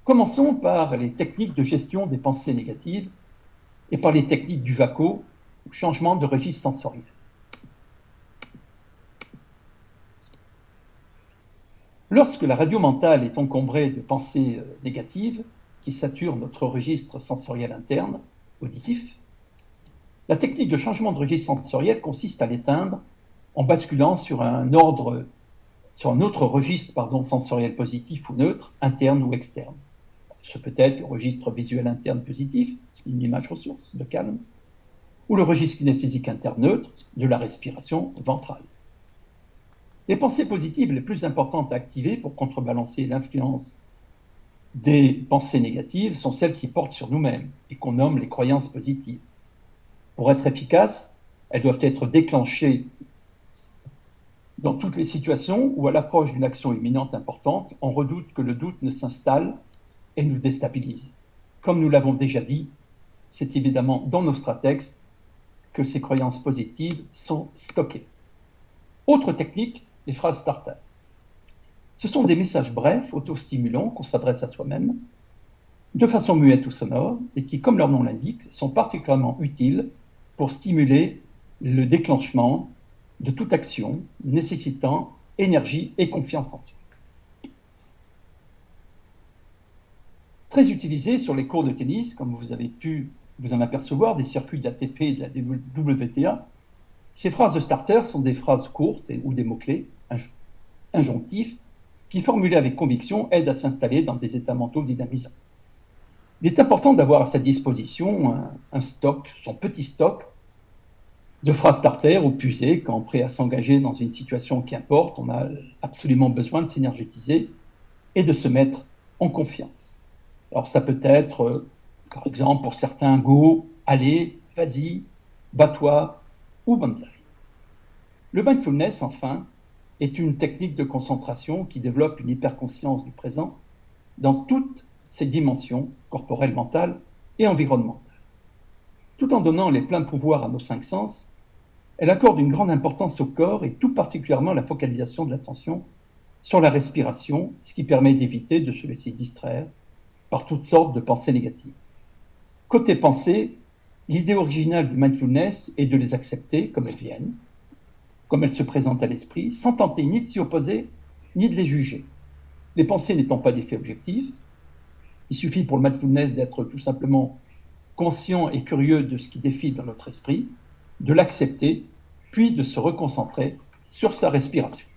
Commençons par les techniques de gestion des pensées négatives et par les techniques du VACO, changement de registre sensoriel. Lorsque la radio mentale est encombrée de pensées négatives qui saturent notre registre sensoriel interne, auditif, la technique de changement de registre sensoriel consiste à l'éteindre en basculant sur un autre registre sensoriel positif ou neutre, interne ou externe. Ce peut être le registre visuel interne positif, une image ressource de calme, ou le registre kinesthésique interne neutre de la respiration ventrale. Les pensées positives les plus importantes à activer pour contrebalancer l'influence des pensées négatives sont celles qui portent sur nous-mêmes et qu'on nomme les croyances positives. Pour être efficaces, elles doivent être déclenchées dans toutes les situations où, à l'approche d'une action imminente importante, on redoute que le doute ne s'installe et nous déstabilise. Comme nous l'avons déjà dit, c'est évidemment dans nos stratextes que ces croyances positives sont stockées. Autre technique, les phrases starter. Ce sont des messages brefs, autostimulants, qu'on s'adresse à soi-même, de façon muette ou sonore, et qui, comme leur nom l'indique, sont particulièrement utiles pour stimuler le déclenchement de toute action nécessitant énergie et confiance en soi. Très utilisé sur les cours de tennis, comme vous avez pu vous en apercevoir, des circuits d'ATP et de la WTA, ces phrases de starter sont des phrases courtes ou des mots-clés injonctifs qui, formulés avec conviction, aident à s'installer dans des états mentaux dynamisants. Il est important d'avoir à sa disposition un stock, son petit stock de phrases starter ou puisées quand prêt à s'engager dans une situation qui importe. On a absolument besoin de s'énergétiser et de se mettre en confiance. Alors ça peut être, par exemple, pour certains, go, allez, vas-y, bats-toi ou banzai. Le mindfulness, enfin, est une technique de concentration qui développe une hyperconscience du présent dans toutes ses dimensions corporelles, mentales et environnementales. Tout en donnant les pleins pouvoirs à nos 5 sens, elle accorde une grande importance au corps et tout particulièrement la focalisation de l'attention sur la respiration, ce qui permet d'éviter de se laisser distraire par toutes sortes de pensées négatives. Côté pensée, l'idée originale du mindfulness est de les accepter comme elles viennent, comme elles se présentent à l'esprit, sans tenter ni de s'y opposer, ni de les juger. Les pensées n'étant pas d'effet objectif, il suffit pour le mindfulness d'être tout simplement conscient et curieux de ce qui défile dans notre esprit, de l'accepter, puis de se reconcentrer sur sa respiration.